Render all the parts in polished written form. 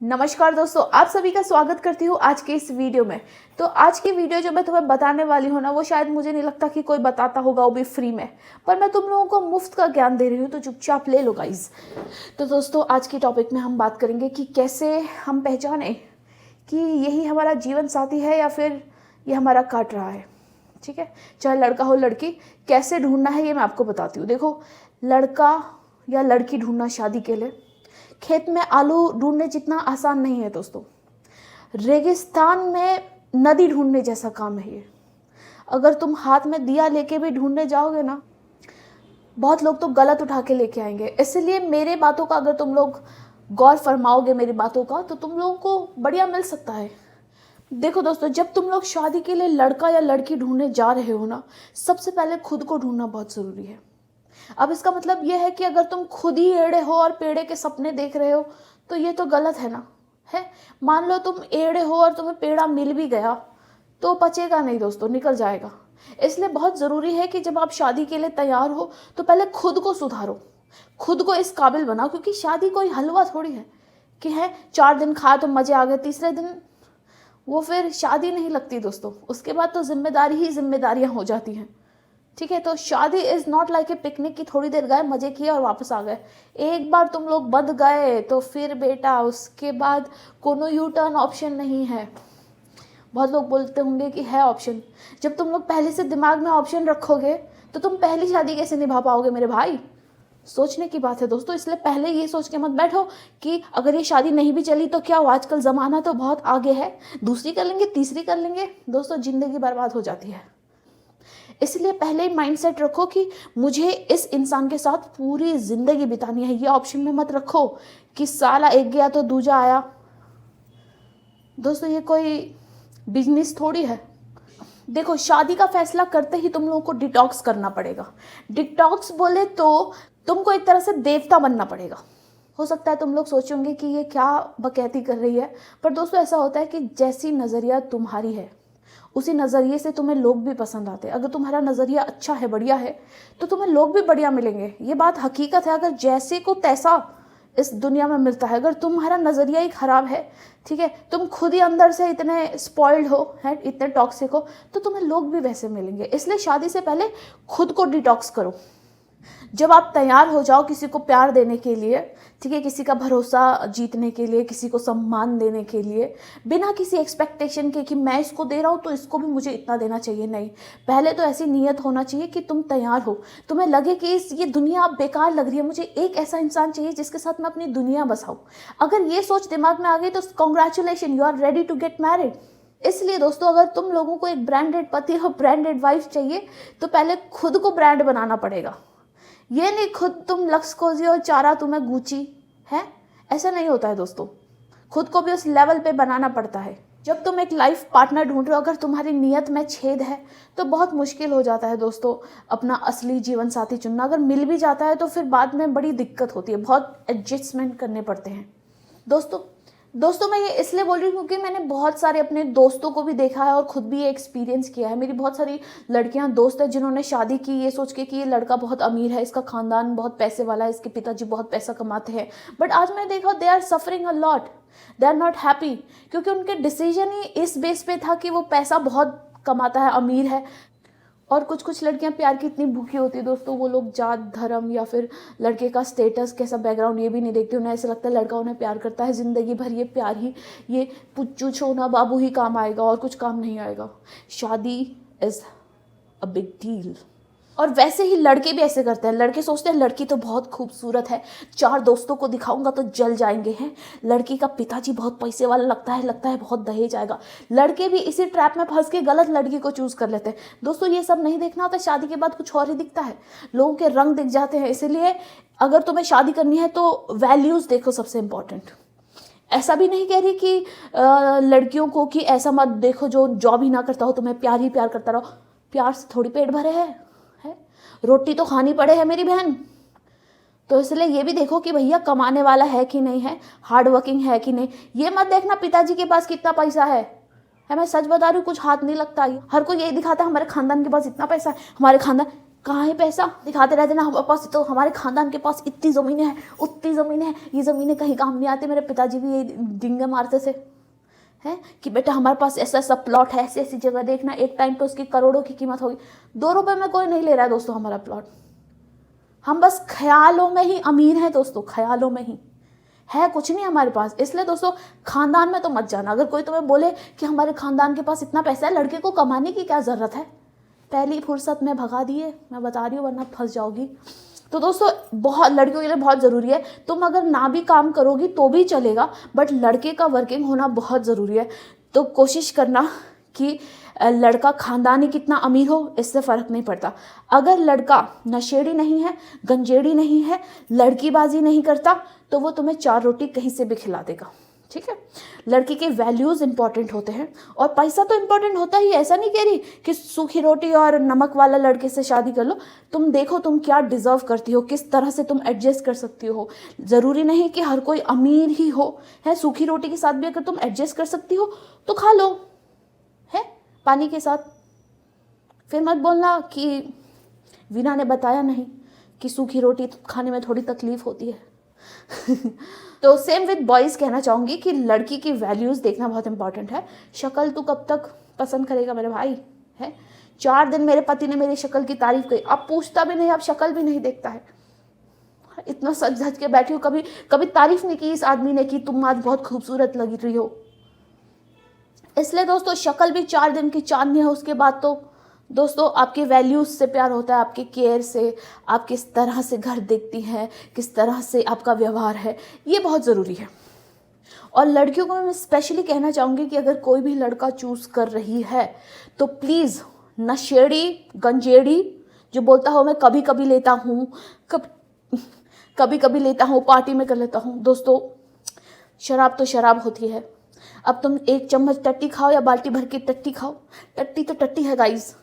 नमस्कार दोस्तों, आप सभी का स्वागत करती हूँ आज के इस वीडियो में। तो आज की वीडियो जो मैं तुम्हें बताने वाली हूँ ना, वो शायद मुझे नहीं लगता कि कोई बताता होगा, वो भी फ्री में। पर मैं तुम लोगों को मुफ्त का ज्ञान दे रही हूँ, तो चुपचाप ले लो गाइस। तो दोस्तों, आज की टॉपिक में हम बात करेंगे कि कैसे हम पहचाने कि यही हमारा जीवन साथी है या फिर ये हमारा काट रहा है। ठीक है, चाहे लड़का हो लड़की, कैसे ढूंढना है ये मैं आपको बताती हूँ। देखो, लड़का या लड़की ढूंढना शादी के लिए खेत में आलू ढूंढने जितना आसान नहीं है दोस्तों। रेगिस्तान में नदी ढूंढने जैसा काम है ये। अगर तुम हाथ में दिया लेके भी ढूंढने जाओगे ना, बहुत लोग तो गलत उठा के लेके आएंगे। इसलिए मेरे बातों का अगर तुम लोग गौर फरमाओगे मेरी बातों का, तो तुम लोगों को बढ़िया मिल सकता है। देखो दोस्तों, जब तुम लोग शादी के लिए लड़का या लड़की ढूंढने जा रहे हो ना, सबसे पहले खुद को ढूंढना बहुत ज़रूरी है। अब इसका मतलब यह है कि अगर तुम खुद ही एड़े हो और पेड़े के सपने देख रहे हो, तो ये तो गलत है ना। है, मान लो तुम एड़े हो और तुम्हें पेड़ा मिल भी गया तो बचेगा नहीं दोस्तों, निकल जाएगा। इसलिए बहुत ज़रूरी है कि जब आप शादी के लिए तैयार हो तो पहले खुद को सुधारो, खुद को इस काबिल बनाओ। क्योंकि शादी कोई हलवा थोड़ी है कि है 4 दिन खाए तो मज़े आ गए, तीसरे दिन वो फिर शादी नहीं लगती दोस्तों। उसके बाद तो जिम्मेदारी ही जिम्मेदारियाँ हो जाती हैं। ठीक है, तो शादी is not like a picnic की थोड़ी देर गए, मज़े किए और वापस आ गए। एक बार तुम लोग बंध गए तो फिर बेटा उसके बाद कोनो यू टर्न ऑप्शन नहीं है। बहुत लोग बोलते होंगे कि है ऑप्शन। जब तुम लोग पहले से दिमाग में ऑप्शन रखोगे तो तुम पहली शादी कैसे निभा पाओगे मेरे भाई। सोचने की बात है दोस्तों। इसलिए पहले ये सोच के मत बैठो कि अगर ये शादी नहीं भी चली तो क्या हो, आजकल ज़माना तो बहुत आगे है, दूसरी कर लेंगे, तीसरी कर लेंगे। दोस्तों, ज़िंदगी बर्बाद हो जाती है। इसलिए पहले ही माइंडसेट रखो कि मुझे इस इंसान के साथ पूरी ज़िंदगी बितानी है। ये ऑप्शन में मत रखो कि साला एक गया तो दूजा आया। दोस्तों, ये कोई बिजनेस थोड़ी है। देखो, शादी का फैसला करते ही तुम लोगों को डिटॉक्स करना पड़ेगा। डिटॉक्स बोले तो तुमको एक तरह से देवता बनना पड़ेगा। हो सकता है तुम लोग सोचोगे कि ये क्या बकैती कर रही है, पर दोस्तों ऐसा होता है कि जैसी नज़रिया तुम्हारी है उसी नज़रिए से तुम्हें लोग भी पसंद आते हैं। अगर तुम्हारा नज़रिया अच्छा है, बढ़िया है, तो तुम्हें लोग भी बढ़िया मिलेंगे। ये बात हकीकत है। अगर जैसे को तैसा इस दुनिया में मिलता है। अगर तुम्हारा नज़रिया ही ख़राब है, ठीक है, तुम खुद ही अंदर से इतने स्पॉइल्ड हो, है, इतने टॉक्सिक हो, तो तुम्हें लोग भी वैसे मिलेंगे। इसलिए शादी से पहले खुद को डिटॉक्स करो। जब आप तैयार हो जाओ किसी को प्यार देने के लिए, ठीक है, किसी का भरोसा जीतने के लिए, किसी को सम्मान देने के लिए, बिना किसी एक्सपेक्टेशन के कि मैं इसको दे रहा हूँ तो इसको भी मुझे इतना देना चाहिए, नहीं। पहले तो ऐसी नीयत होना चाहिए कि तुम तैयार हो, तुम्हें लगे कि ये दुनिया अब बेकार लग रही है, मुझे एक ऐसा इंसान चाहिए जिसके साथ मैं अपनी दुनिया बसाऊँ। अगर ये सोच दिमाग में आ गई तो congratulation, you are ready to get married. इसलिए दोस्तों, अगर तुम लोगों को एक ब्रांडेड पति और ब्रांडेड वाइफ चाहिए तो पहले खुद को ब्रांड बनाना पड़ेगा। ये नहीं खुद तुम लक्स कोजी और चारा तुम्हें गुची है, ऐसा नहीं होता है दोस्तों। खुद को भी उस लेवल पे बनाना पड़ता है। जब तुम एक लाइफ पार्टनर ढूंढ रहे हो, अगर तुम्हारी नीयत में छेद है तो बहुत मुश्किल हो जाता है दोस्तों अपना असली जीवन साथी चुनना। अगर मिल भी जाता है तो फिर बाद में बड़ी दिक्कत होती है, बहुत एडजस्टमेंट करने पड़ते हैं दोस्तों मैं ये इसलिए बोल रही हूँ क्योंकि मैंने बहुत सारे अपने दोस्तों को भी देखा है और खुद भी ये एक्सपीरियंस किया है। मेरी बहुत सारी लड़कियां दोस्त हैं जिन्होंने शादी की ये सोच के कि ये लड़का बहुत अमीर है, इसका खानदान बहुत पैसे वाला है, इसके पिताजी बहुत पैसा कमाते हैं। बट आज मैंने देखा they are suffering a lot, they are not happy, क्योंकि उनके डिसीजन ही इस बेस पे था कि वो पैसा बहुत कमाता है, अमीर है। और कुछ लड़कियां प्यार की इतनी भूखी होती है दोस्तों, वो लोग जात धर्म या फिर लड़के का स्टेटस कैसा बैकग्राउंड ये भी नहीं देखती। उन्हें ऐसा लगता है लड़का उन्हें प्यार करता है, ज़िंदगी भर ये प्यार ही, ये पुच्चू छोना बाबू ही काम आएगा और कुछ काम नहीं आएगा। शादी इज़ अ बिग डील। और वैसे ही लड़के भी ऐसे करते हैं। लड़के सोचते हैं लड़की तो बहुत खूबसूरत है, 4 दोस्तों को दिखाऊंगा तो जल जाएंगे हैं, लड़की का पिताजी बहुत पैसे वाला लगता है बहुत दहेज आएगा। लड़के भी इसी ट्रैप में फंस के गलत लड़की को चूज़ कर लेते हैं। दोस्तों, ये सब नहीं देखना होता, शादी के बाद कुछ और ही दिखता है, लोगों के रंग दिख जाते हैं। इसीलिए अगर तुम्हें शादी करनी है तो वैल्यूज़ देखो, सबसे इम्पॉर्टेंट। ऐसा भी नहीं कह रही कि लड़कियों को कि ऐसा मत देखो जो जॉब ही ना करता हो, तुम्हें प्यार ही प्यार करता रहो। प्यार से थोड़ी पेट भरे है, रोटी तो खानी पड़े है मेरी बहन। तो इसलिए ये भी देखो कि भैया कमाने वाला है कि नहीं है, हार्ड वर्किंग है कि नहीं। ये मत देखना पिताजी के पास कितना पैसा है, मैं सच बता रही हूँ, कुछ हाथ नहीं लगता। हर कोई यही दिखाता है हमारे खानदान के पास इतना पैसा है, हमारे कहाँ है पैसा, दिखाते रहते ना हमारे पास तो, हमारे खानदान के पास इतनी ज़मीनें हैं, उतनी ज़मीनें हैं, ये ज़मीनें कहीं काम नहीं आती। मेरे पिताजी भी ये डिंगे मारते थे हैं कि बेटा हमारे पास ऐसा ऐसा प्लॉट है, ऐसी ऐसी जगह देखना, एक टाइम पे उसकी करोड़ों की कीमत होगी। 2 रुपए में कोई नहीं ले रहा है दोस्तों हमारा प्लॉट। हम बस ख्यालों में ही अमीर हैं दोस्तों, ख्यालों में ही है, कुछ नहीं हमारे पास। इसलिए दोस्तों खानदान में तो मत जाना। अगर कोई तुम्हें बोले कि हमारे खानदान के पास इतना पैसा है, लड़के को कमाने की क्या ज़रूरत है, पहली फुर्सत में भगा दिए, मैं बता रही हूँ, वरना फंस जाओगी। तो दोस्तों बहुत लड़कियों के लिए बहुत ज़रूरी है, तुम अगर ना भी काम करोगी तो भी चलेगा, बट लड़के का वर्किंग होना बहुत ज़रूरी है। तो कोशिश करना कि लड़का खानदान ही कितना अमीर हो, इससे फ़र्क नहीं पड़ता। अगर लड़का नशेड़ी नहीं है, गंजेड़ी नहीं है, लड़कीबाजी नहीं करता, तो वो तुम्हें 4 रोटी कहीं से भी खिला देगा, ठीक है। लड़की के वैल्यूज़ इंपॉर्टेंट होते हैं, और पैसा तो इंपॉर्टेंट होता ही है। ऐसा नहीं कह रही कि सूखी रोटी और नमक वाला लड़के से शादी कर लो। तुम देखो तुम क्या डिज़र्व करती हो, किस तरह से तुम एडजस्ट कर सकती हो। ज़रूरी नहीं कि हर कोई अमीर ही हो, है। सूखी रोटी के साथ भी अगर तुम एडजस्ट कर सकती हो तो खा लो, है, पानी के साथ। फिर मत बोलना कि वीना ने बताया नहीं कि सूखी रोटी खाने में थोड़ी तकलीफ होती है। तो सेम विद बॉयज़ कहना चाहूँगी कि लड़की की वैल्यूज़ देखना बहुत इंपॉर्टेंट है। शक्ल तू कब तक पसंद करेगा मेरे भाई, है। 4 दिन मेरे पति ने मेरी शक्ल की तारीफ की, अब पूछता भी नहीं, अब शक्ल भी नहीं देखता है। इतना सज धज के बैठी हो, कभी कभी तारीफ नहीं की इस आदमी ने कि तुम आज बहुत खूबसूरत लग रही हो। इसलिए दोस्तों शक्ल भी 4 दिन की चांदनी है, उसके बाद तो दोस्तों आपके वैल्यूज़ से प्यार होता है, आपके केयर से, आप किस तरह से घर देखती हैं, किस तरह से आपका व्यवहार है, ये बहुत ज़रूरी है। और लड़कियों को मैं स्पेशली कहना चाहूँगी कि अगर कोई भी लड़का चूज़ कर रही है तो प्लीज़ नशेड़ी गंजेड़ी जो बोलता हो मैं कभी कभी लेता हूँ, कभी कभी लेता हूँ, पार्टी में कर लेता हूँ, दोस्तों शराब तो शराब होती है। अब तुम 1 चम्मच टट्टी खाओ या बाल्टी भर के टट्टी खाओ, टट्टी तो टट्टी है गाइस।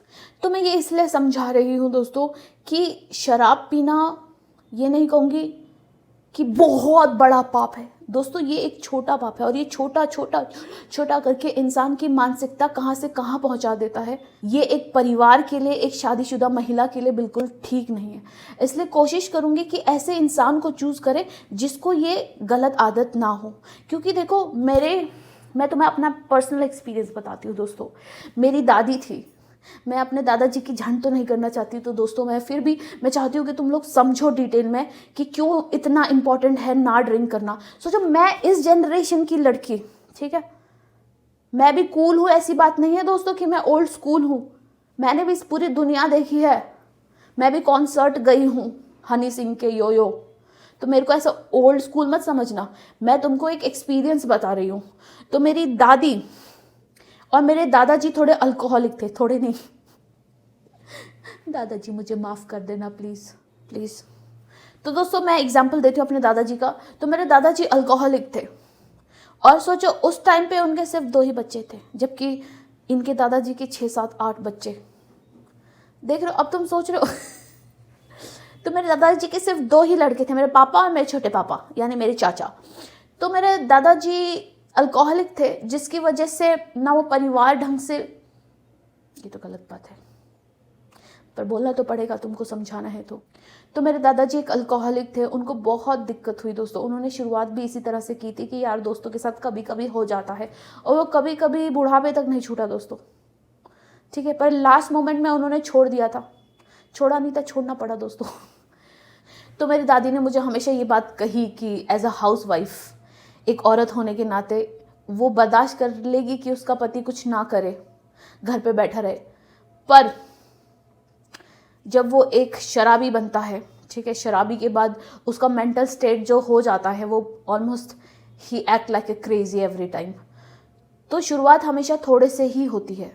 तो मैं ये इसलिए समझा रही हूँ दोस्तों कि शराब पीना, ये नहीं कहूँगी कि बहुत बड़ा पाप है दोस्तों, ये एक छोटा पाप है, और ये छोटा छोटा छोटा करके इंसान की मानसिकता कहाँ से कहाँ पहुँचा देता है। ये एक परिवार के लिए, एक शादीशुदा महिला के लिए बिल्कुल ठीक नहीं है। इसलिए कोशिश करूँगी कि ऐसे इंसान को चूज़ करें जिसको ये गलत आदत ना हो। क्योंकि देखो मैं तुम्हें अपना पर्सनल एक्सपीरियंस बताती हूँ दोस्तों। मेरी दादी थी, मैं अपने दादाजी की झंड तो नहीं करना चाहती, तो दोस्तों मैं फिर भी मैं चाहती हूँ कि तुम लोग समझो डिटेल में कि क्यों इतना इम्पोर्टेंट है ना ड्रिंक करना। सोचो मैं इस जनरेशन की लड़की, ठीक है, मैं भी कूल हूँ, ऐसी बात नहीं है दोस्तों कि मैं ओल्ड स्कूल हूँ। मैंने भी इस पूरी दुनिया देखी है, मैं भी कॉन्सर्ट गई हूँ हनी सिंह के यो। तो मेरे को ऐसा ओल्ड स्कूल मत समझना, मैं तुमको एक एक्सपीरियंस बता रही हूँ। तो मेरी दादी और मेरे दादाजी थोड़े अल्कोहलिक थे, थोड़े नहीं, दादाजी मुझे माफ़ कर देना प्लीज़ प्लीज़। तो दोस्तों मैं एग्जांपल देती हूँ अपने दादाजी का। तो मेरे दादाजी अल्कोहलिक थे, और सोचो उस टाइम पे उनके सिर्फ 2 ही बच्चे थे, जबकि इनके दादाजी के 6, 7, 8 बच्चे। देख रहे हो, अब तुम सोच रहे हो तो मेरे दादाजी के सिर्फ 2 ही लड़के थे, मेरे पापा और मेरे छोटे पापा यानी मेरे चाचा। तो मेरे दादाजी अल्कोहलिक थे, जिसकी वजह से ना वो परिवार ढंग से, ये तो गलत बात है पर बोलना तो पड़ेगा, तुमको समझाना है तो मेरे दादाजी एक अल्कोहलिक थे, उनको बहुत दिक्कत हुई दोस्तों। उन्होंने शुरुआत भी इसी तरह से की थी कि यार दोस्तों के साथ कभी कभी हो जाता है, और वो कभी कभी बुढ़ापे तक नहीं छूटा दोस्तों, ठीक है। पर लास्ट मोमेंट में उन्होंने छोड़ दिया था, छोड़ा नहीं था, छोड़ना पड़ा दोस्तों। तो मेरी दादी ने मुझे हमेशा ये बात कही कि एज अ हाउस वाइफ, एक औरत होने के नाते वो बर्दाश्त कर लेगी कि उसका पति कुछ ना करे, घर पे बैठा रहे, पर जब वो एक शराबी बनता है, ठीक है, शराबी के बाद उसका मेंटल स्टेट जो हो जाता है, वो almost he act like a crazy every time. तो शुरुआत हमेशा थोड़े से ही होती है,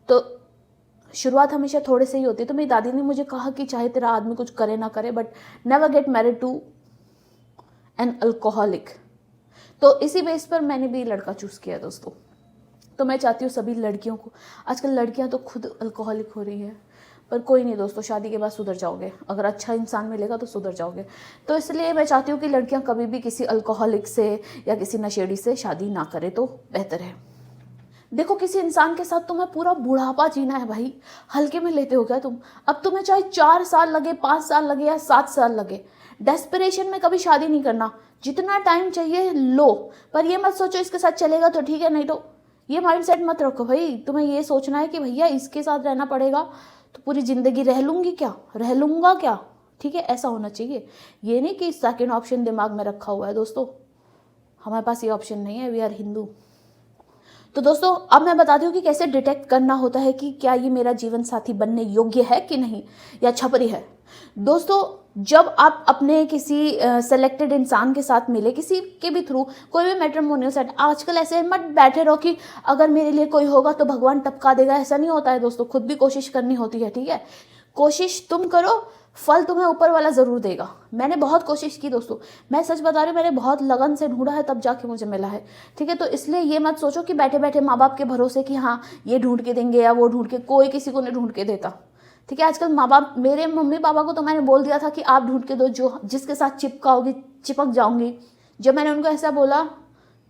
तो मेरी दादी ने मुझे कहा कि चाहे तेरा आदमी कुछ करे ना करे, but never get married to an alcoholic. तो इसी बेस पर मैंने भी लड़का चूज़ किया दोस्तों। तो मैं चाहती हूँ सभी लड़कियों को, आजकल लड़कियाँ तो खुद अल्कोहलिक हो रही हैं, पर कोई नहीं दोस्तों, शादी के बाद सुधर जाओगे, अगर अच्छा इंसान मिलेगा तो सुधर जाओगे। तो इसलिए मैं चाहती हूँ कि लड़कियाँ कभी भी किसी अल्कोहलिक से या किसी नशेड़ी से शादी ना करें तो बेहतर है। देखो किसी इंसान के साथ तुम्हें पूरा बुढ़ापा जीना है भाई, हल्के में लेते हो क्या तुम? अब तुम्हें चाहे 4 साल लगे, 5 साल लगे या 7 साल लगे, डेस्परेशन में कभी शादी नहीं करना। जितना टाइम चाहिए लो, पर ये मत सोचो इसके साथ चलेगा तो ठीक है, नहीं तो ये माइंडसेट मत रखो भाई। तुम्हें ये सोचना है कि भैया इसके साथ रहना पड़ेगा तो पूरी ज़िंदगी रह लूँगी क्या, रह लूँगा क्या, ठीक है, ऐसा होना चाहिए। ये नहीं कि सेकंड ऑप्शन दिमाग में रखा हुआ है। दोस्तों हमारे पास ये ऑप्शन नहीं है, वी आर हिंदू। तो दोस्तों अब मैं बताती हूँ कि कैसे डिटेक्ट करना होता है कि क्या ये मेरा जीवन साथी बनने योग्य है कि नहीं, या छपरी है। दोस्तों जब आप अपने किसी सेलेक्टेड इंसान के साथ मिले, किसी के भी थ्रू, कोई भी मैट्रिमोनियल साइट, आजकल ऐसे मत बैठे रहो कि अगर मेरे लिए कोई होगा तो भगवान टपका देगा, ऐसा नहीं होता है दोस्तों। खुद भी कोशिश करनी होती है, ठीक है। कोशिश तुम करो, फल तुम्हें ऊपर वाला ज़रूर देगा। मैंने बहुत कोशिश की दोस्तों, मैं सच बता रही हूँ, मैंने बहुत लगन से ढूंढा है तब जाके मुझे मिला है, ठीक है। तो इसलिए ये मत सोचो कि बैठे बैठे माँ बाप के भरोसे कि हाँ ये ढूंढ के देंगे या वो ढूंढ के, कोई किसी को नहीं ढूंढ के देता, ठीक है। आजकल माँ बाप, मेरे मम्मी पापा को तो मैंने बोल दिया था कि आप ढूंढ के दो, जो जिसके साथ चिपकाओगी चिपक जाऊंगी। जब मैंने उनको ऐसा बोला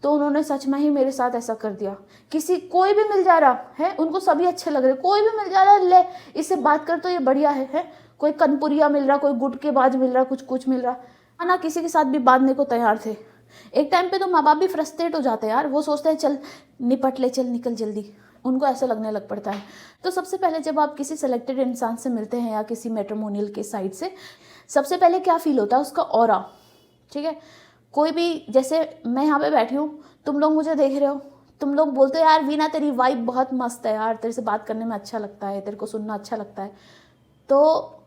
तो उन्होंने सच में ही मेरे साथ ऐसा कर दिया। कोई भी मिल जा रहा है, उनको सभी अच्छे लग रहे, कोई भी मिल जा रहा है, ले इससे बात कर तो ये बढ़िया है। कोई कनपुरिया मिल रहा, कोई गुटकेबाज मिल रहा, कुछ मिल रहा ना, किसी के साथ भी बांधने को तैयार थे। एक टाइम पे तो माँ बाप भी फ्रस्ट्रेट हो जाते हैं यार, वो सोचते हैं चल निपट ले, चल निकल जल्दी, उनको ऐसा लगने लग पड़ता है। तो सबसे पहले जब आप किसी सेलेक्टेड इंसान से मिलते हैं या किसी मैट्रिमोनियल के साइट से, सबसे पहले क्या फील होता है, उसका ऑरा, ठीक है। कोई भी, जैसे मैं यहाँ पे बैठी हूँ, तुम लोग मुझे देख रहे हो, तुम लोग बोलते हो यार वीना तेरी वाइब बहुत मस्त है यार, तेरे से बात करने में अच्छा लगता है, तेरे को सुनना अच्छा लगता है। तो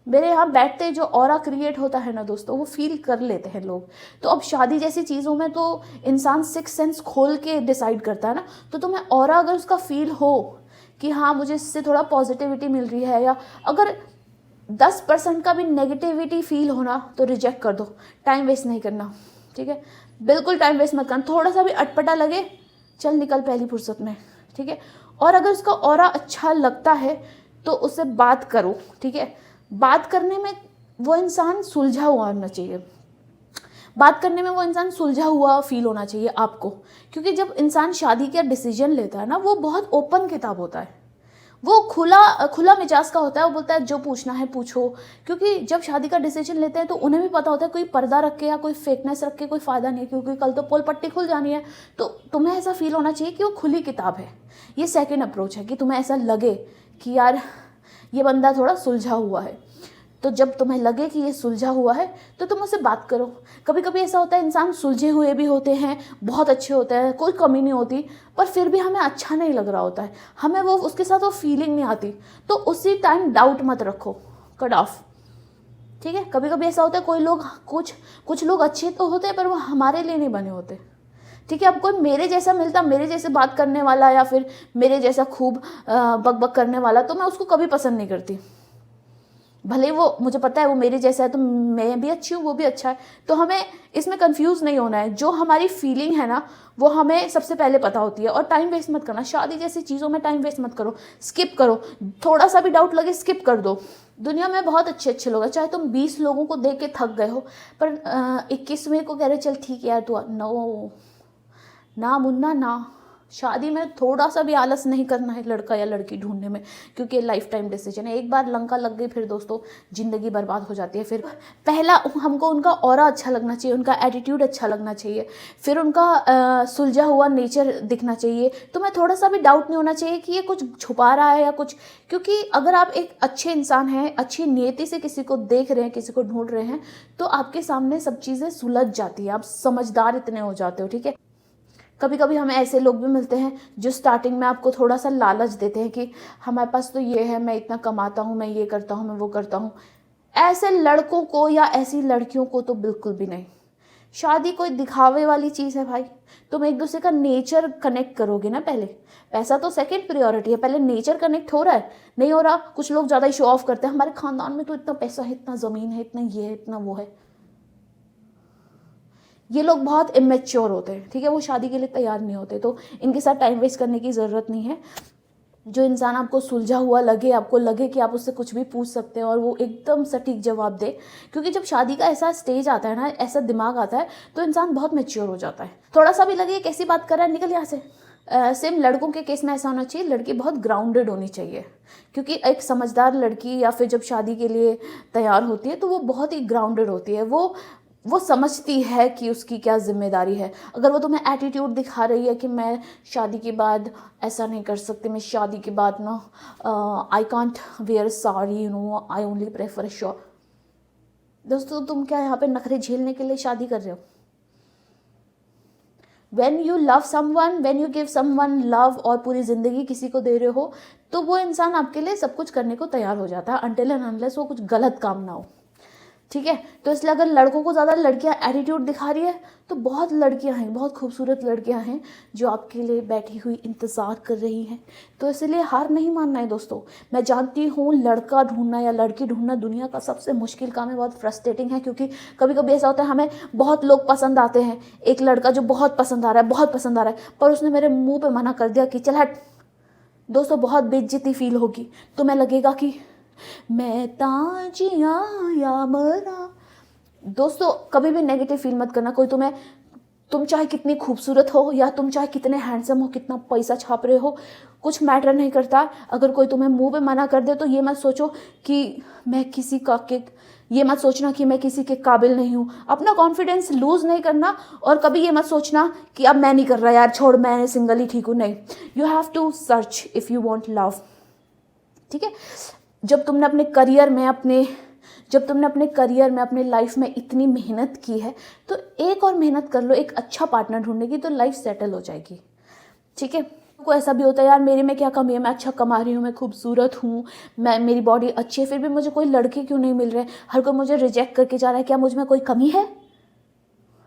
मेरे यहाँ बैठते जो ऑरा क्रिएट होता है ना दोस्तों, वो फील कर लेते हैं लोग। तो अब शादी जैसी चीज़ों में तो इंसान सिक्स सेंस खोल के डिसाइड करता है ना। तो तुम्हें ऑरा अगर उसका फील हो कि हाँ मुझे इससे थोड़ा पॉजिटिविटी मिल रही है, या अगर 10% का भी नेगेटिविटी फील होना तो रिजेक्ट कर दो, टाइम वेस्ट नहीं करना, ठीक है। बिल्कुल टाइम वेस्ट मत करना, थोड़ा सा भी अटपटा लगे चल निकल पहली फुर्सत में, ठीक है। और अगर उसका ऑरा अच्छा लगता है तो उससे बात करो, ठीक है। बात करने में वो इंसान सुलझा हुआ होना चाहिए, बात करने में वो इंसान सुलझा हुआ फील होना चाहिए आपको। क्योंकि जब इंसान शादी का डिसीजन लेता है ना, वो बहुत ओपन किताब होता है, वो खुला मिजाज का होता है। वो बोलता है जो पूछना है पूछो, क्योंकि जब शादी का डिसीजन लेते हैं तो उन्हें भी पता होता है कोई पर्दा रख के या कोई फेकनेस रख के कोई फ़ायदा नहीं है, क्योंकि कल तो पोल पट्टी खुल जानी है। तो तुम्हें ऐसा फील होना चाहिए कि वो खुली किताब है। ये सेकेंड अप्रोच है कि तुम्हें ऐसा लगे कि यार ये बंदा थोड़ा सुलझा हुआ है। तो जब तुम्हें लगे कि ये सुलझा हुआ है तो तुम उससे बात करो। कभी कभी ऐसा होता है इंसान सुलझे हुए भी होते हैं, बहुत अच्छे होते हैं, कोई कमी नहीं होती, पर फिर भी हमें अच्छा नहीं लग रहा होता है, हमें वो उसके साथ वो फीलिंग नहीं आती। तो उसी टाइम डाउट मत रखो, कट ऑफ, ठीक है। कभी कभी ऐसा होता है कोई लोग, कुछ लोग अच्छे तो होते हैं पर वो हमारे लिए नहीं बने होते, ठीक है। अब कोई मेरे जैसा मिलता, मेरे जैसे बात करने वाला या फिर मेरे जैसा खूब बकबक करने वाला, तो मैं उसको कभी पसंद नहीं करती। भले वो, मुझे पता है वो मेरे जैसा है तो मैं भी अच्छी हूँ, वो भी अच्छा है। तो हमें इसमें कंफ्यूज नहीं होना है। जो हमारी फीलिंग है ना वो हमें सबसे पहले पता होती है। और टाइम वेस्ट मत करना, शादी जैसी चीज़ों में टाइम वेस्ट मत करो, स्किप करो। थोड़ा सा भी डाउट लगे स्किप कर दो। दुनिया में बहुत अच्छे लोग हैं, चाहे तुम 20 लोगों को देख के थक गए हो, पर 21वें को कह रहे चल ठीक है यार तू नो ना मुन्ना ना। शादी में थोड़ा सा भी आलस नहीं करना है लड़का या लड़की ढूंढने में, क्योंकि लाइफ टाइम डिसीजन है। एक बार लंका लग गई फिर दोस्तों ज़िंदगी बर्बाद हो जाती है। फिर पहला हमको उनका ऑरा अच्छा लगना चाहिए, उनका एटीट्यूड अच्छा लगना चाहिए, फिर उनका सुलझा हुआ नेचर दिखना चाहिए। तुम्हें थोड़ा सा भी डाउट नहीं होना चाहिए कि ये कुछ छुपा रहा है या कुछ। क्योंकि अगर आप एक अच्छे इंसान हैं, अच्छी नियति से किसी को देख रहे हैं, किसी को ढूंढ रहे हैं, तो आपके सामने सब चीज़ें सुलझ जाती हैं, आप समझदार इतने हो जाते हो, ठीक है। कभी कभी हमें ऐसे लोग भी मिलते हैं जो स्टार्टिंग में आपको थोड़ा सा लालच देते हैं कि हमारे पास तो ये है, मैं इतना कमाता हूँ, मैं ये करता हूँ, मैं वो करता हूँ। ऐसे लड़कों को या ऐसी लड़कियों को तो बिल्कुल भी नहीं। शादी कोई दिखावे वाली चीज़ है भाई। तुम एक दूसरे का नेचर कनेक्ट करोगे ना पहले, पैसा तो सेकंड प्रायोरिटी है, पहले नेचर कनेक्ट हो रहा है, नहीं हो रहा। कुछ लोग ज़्यादा ही शो ऑफ करते हैं, हमारे खानदान में तो इतना पैसा है, इतना ज़मीन है, इतना ये है, इतना वो है। ये लोग बहुत इमेच्योर होते हैं, ठीक है, वो शादी के लिए तैयार नहीं होते। तो इनके साथ टाइम वेस्ट करने की ज़रूरत नहीं है। जो इंसान आपको सुलझा हुआ लगे, आपको लगे कि आप उससे कुछ भी पूछ सकते हैं और वो एकदम सटीक जवाब दे। क्योंकि जब शादी का ऐसा स्टेज आता है ना, ऐसा दिमाग आता है, तो इंसान बहुत मैच्योर हो जाता है। थोड़ा सा भी लगे कैसी बात कर रहा है, निकल यहाँ से, सेम लड़कों के केस में ऐसा होना चाहिए, लड़की बहुत ग्राउंडेड होनी चाहिए, क्योंकि एक समझदार लड़की या फिर जब शादी के लिए तैयार होती है तो वो बहुत ही ग्राउंडेड होती है। वो समझती है कि उसकी क्या जिम्मेदारी है। अगर वो तुम्हें एटीट्यूड दिखा रही है कि मैं शादी के बाद ऐसा नहीं कर सकती, मैं शादी के बाद ना I can't where sari, you know, I only prefer short. दोस्तों तुम क्या यहाँ पे नखरे झेलने के लिए शादी कर रहे हो? When you love someone, when you give someone love और पूरी ज़िंदगी किसी को दे रहे हो, तो वो इंसान आपके लिए सब कुछ करने को तैयार हो जाता है, until and unless वो कुछ गलत काम ना हो। ठीक है, तो इसलिए अगर लड़कों को ज़्यादा लड़कियां एटीट्यूड दिखा रही है तो बहुत लड़कियां हैं, बहुत खूबसूरत लड़कियां हैं जो आपके लिए बैठी हुई इंतज़ार कर रही हैं। तो इसलिए हार नहीं मानना है दोस्तों। मैं जानती हूँ लड़का ढूंढना या लड़की ढूंढना दुनिया का सबसे मुश्किल काम है, बहुत फ्रस्ट्रेटिंग है, क्योंकि कभी कभी ऐसा होता है हमें बहुत लोग पसंद आते हैं, एक लड़का जो बहुत पसंद आ रहा है, बहुत पसंद आ रहा है, पर उसने मेरे मुँह पर मना कर दिया कि चल हट। दोस्तों बहुत बेइज्जती फील होगी, तुम्हें लगेगा कि मैं ताजिया या मरा। दोस्तों कभी भी नेगेटिव फील मत करना। कोई तुम चाहे कितनी खूबसूरत हो या तुम चाहे कितने हैंडसम हो, कितना पैसा छाप रहे हो, कुछ मैटर नहीं करता। अगर कोई तुम्हें मुंह पे मना कर दे तो ये मत सोचो कि ये मत सोचना कि मैं किसी के काबिल नहीं हूँ। अपना कॉन्फिडेंस लूज नहीं करना, और कभी ये मत सोचना कि अब मैं नहीं कर रहा यार, छोड़, मैं सिंगल ही ठीक हूँ। नहीं, you have to search if you want love. ठीक है, जब तुमने अपने करियर में अपने लाइफ में इतनी मेहनत की है तो एक और मेहनत कर लो, एक अच्छा पार्टनर ढूंढने की, तो लाइफ सेटल हो जाएगी। ठीक है, कोई ऐसा भी होता है यार मेरे में क्या कमी है, मैं अच्छा कमा रही हूँ, मैं खूबसूरत हूँ, मेरी बॉडी अच्छी है, फिर भी मुझे कोई लड़के क्यों नहीं मिल रहे, हर कोई मुझे रिजेक्ट करके जा रहा है, क्या मुझ में कोई कमी है?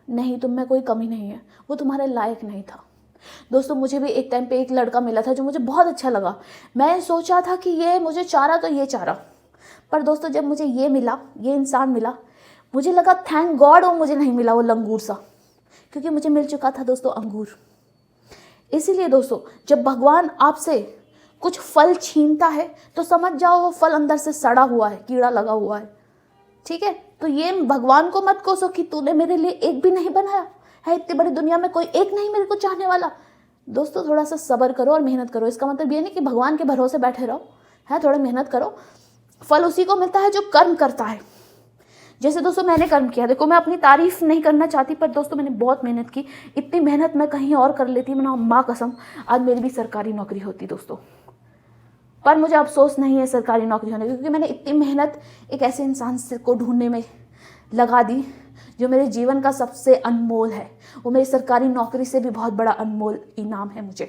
नहीं, तुम में कोई कमी नहीं है, वो तुम्हारे लायक नहीं था। दोस्तों मुझे भी एक टाइम पे एक लड़का मिला था जो मुझे बहुत अच्छा लगा। मैं सोचा था कि ये मुझे चाह रहा तो ये चाह रहा, पर दोस्तों जब मुझे ये मिला, ये इंसान मिला, मुझे लगा थैंक गॉड वो मुझे नहीं मिला वो लंगूर सा, क्योंकि मुझे मिल चुका था दोस्तों अंगूर। इसीलिए दोस्तों जब भगवान आपसे कुछ फल छीनता है तो समझ जाओ वो फल अंदर से सड़ा हुआ है, कीड़ा लगा हुआ है। ठीक है, तो ये भगवान को मत कोसो कि तूने मेरे लिए एक भी नहीं बनाया है, इतनी बड़ी दुनिया में कोई एक नहीं मेरे को चाहने वाला। दोस्तों थोड़ा सा सब्र करो और मेहनत करो। इसका मतलब ये नहीं कि भगवान के भरोसे बैठे रहो, है, थोड़ा मेहनत करो। फल उसी को मिलता है जो कर्म करता है। जैसे दोस्तों मैंने कर्म किया, देखो मैं अपनी तारीफ नहीं करना चाहती, पर दोस्तों मैंने बहुत मेहनत की। इतनी मेहनत मैं कहीं और कर लेती, मैं माँ कसम आज मेरी भी सरकारी नौकरी होती दोस्तों, पर मुझे अफसोस नहीं है सरकारी नौकरी होने की, क्योंकि मैंने इतनी मेहनत एक ऐसे इंसान को ढूंढने में लगा दी जो मेरे जीवन का सबसे अनमोल है। वो मेरी सरकारी नौकरी से भी बहुत बड़ा अनमोल इनाम है मुझे।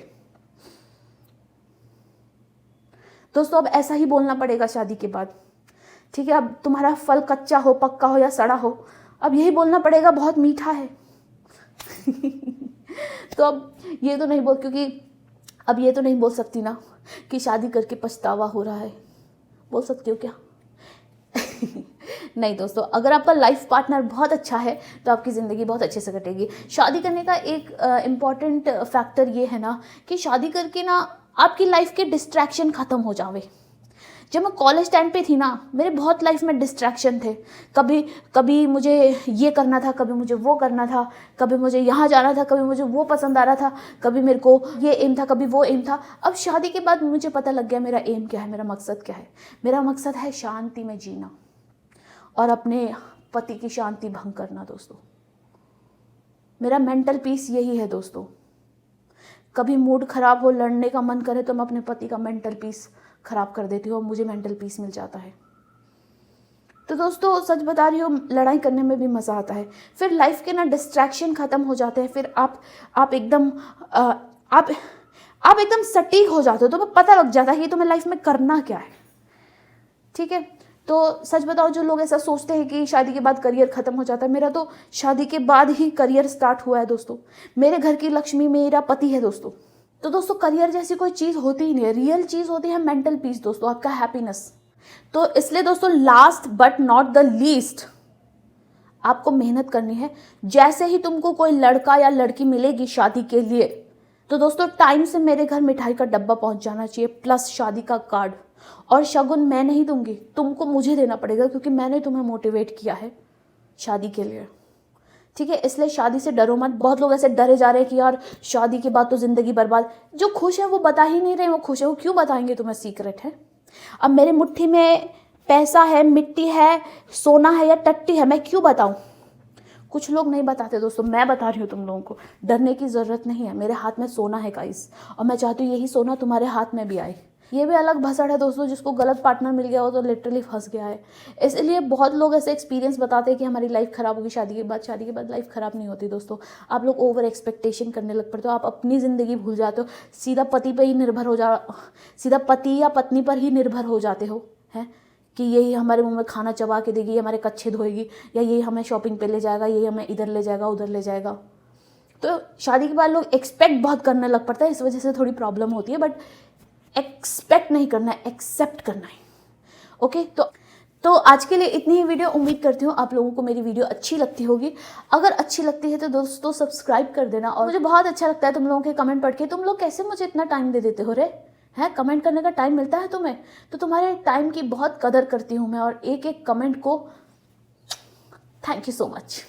दोस्तों अब ऐसा ही बोलना पड़ेगा शादी के बाद। ठीक है, अब तुम्हारा फल कच्चा हो, पक्का हो या सड़ा हो, अब यही बोलना पड़ेगा बहुत मीठा है। तो अब ये तो नहीं बोल सकती ना कि शादी करके पछतावा हो रहा है। बोल सकती हो क्या? नहीं दोस्तों, अगर आपका लाइफ पार्टनर बहुत अच्छा है तो आपकी ज़िंदगी बहुत अच्छे से कटेगी। शादी करने का एक इम्पॉर्टेंट फैक्टर ये है ना कि शादी करके ना आपकी लाइफ के डिस्ट्रैक्शन ख़त्म हो जावे। जब मैं कॉलेज टाइम पे थी ना, मेरे बहुत लाइफ में डिस्ट्रैक्शन थे। कभी मुझे ये करना था, कभी मुझे वो करना था, कभी मुझे यहाँ जाना था, कभी मुझे वो पसंद आ रहा था, कभी मेरे को ये एम था, कभी वो एम था। अब शादी के बाद मुझे पता लग गया मेरा एम क्या है, मेरा मकसद क्या है। मेरा मकसद है शांति में जीना और अपने पति की शांति भंग करना। दोस्तों मेरा मेंटल पीस यही है दोस्तों। कभी मूड खराब हो, लड़ने का मन करे तो मैं अपने पति का मेंटल पीस खराब कर देती हूँ और मुझे मेंटल पीस मिल जाता है। तो दोस्तों सच बता रही हूँ, लड़ाई करने में भी मज़ा आता है। फिर लाइफ के ना डिस्ट्रैक्शन ख़त्म हो जाते हैं। फिर आप एकदम सटीक हो जाते हो, तुम्हें पता लग जाता है कि तुम्हें लाइफ में करना क्या है। ठीक है, तो सच बताओ जो लोग ऐसा सोचते हैं कि शादी के बाद करियर ख़त्म हो जाता है, मेरा तो शादी के बाद ही करियर स्टार्ट हुआ है दोस्तों। मेरे घर की लक्ष्मी मेरा पति है दोस्तों। तो दोस्तों करियर जैसी कोई चीज़ होती ही नहीं है, रियल चीज़ होती है मेंटल पीस दोस्तों, आपका हैप्पीनेस। तो इसलिए दोस्तों last but not the least आपको मेहनत करनी है। जैसे ही तुमको कोई लड़का या लड़की मिलेगी शादी के लिए, तो दोस्तों टाइम से मेरे घर मिठाई का डब्बा पहुंच जाना चाहिए, प्लस शादी का कार्ड। और शगुन मैं नहीं दूंगी, तुमको मुझे देना पड़ेगा, क्योंकि मैंने तुम्हें मोटिवेट किया है शादी के लिए। ठीक है, इसलिए शादी से डरो मत। बहुत लोग ऐसे डरे जा रहे हैं कि यार शादी के बाद तो ज़िंदगी बर्बाद। जो खुश है वो बता ही नहीं रहे वो खुश है, वो क्यों बताएंगे तुम्हें सीक्रेट है। अब मेरे मुट्ठी में पैसा है, मिट्टी है, सोना है या टट्टी है, मैं क्यों बताऊं। कुछ लोग नहीं बताते दोस्तों, मैं बता रही हूँ तुम लोगों को। डरने की ज़रूरत नहीं है, मेरे हाथ में सोना है गाइस, और मैं चाहती हूँ यही सोना तुम्हारे हाथ में भी आए। ये भी अलग भसड़ है दोस्तों, जिसको गलत पार्टनर मिल गया हो तो लिटरली फंस गया है। इसलिए बहुत लोग ऐसे एक्सपीरियंस बताते हैं कि हमारी लाइफ ख़राब होगी शादी के बाद। शादी के बाद लाइफ ख़राब नहीं होती दोस्तों, आप लोग ओवर एक्सपेक्टेशन करने लग पड़ते हो, आप अपनी ज़िंदगी भूल जाते हो, सीधा पति पर ही निर्भर हो सीधा पति या पत्नी पर ही निर्भर हो जाते हो, हैं कि यही हमारे मुंह में खाना चबा के देगी, हमारे कच्छे धोएगी, या यही हमें शॉपिंग पे ले जाएगा, यही हमें इधर ले जाएगा उधर ले जाएगा। तो शादी के बाद लोग एक्सपेक्ट बहुत करने लग पड़ता है, इस वजह से थोड़ी प्रॉब्लम होती है। बट एक्सपेक्ट नहीं करना है, एक्सेप्ट करना है। ओके, तो आज के लिए इतनी ही वीडियो। उम्मीद करती हूँ आप लोगों को मेरी वीडियो अच्छी लगती होगी। अगर अच्छी लगती है तो दोस्तों सब्सक्राइब कर देना। और मुझे बहुत अच्छा लगता है तुम लोगों के कमेंट पढ़ के। तुम लोग कैसे मुझे इतना टाइम दे देते हो रे, है कमेंट करने का टाइम मिलता है तुम्हें, तो तुम्हारे टाइम की बहुत कदर करती हूँ मैं। और एक एक कमेंट को थैंक यू सो मच।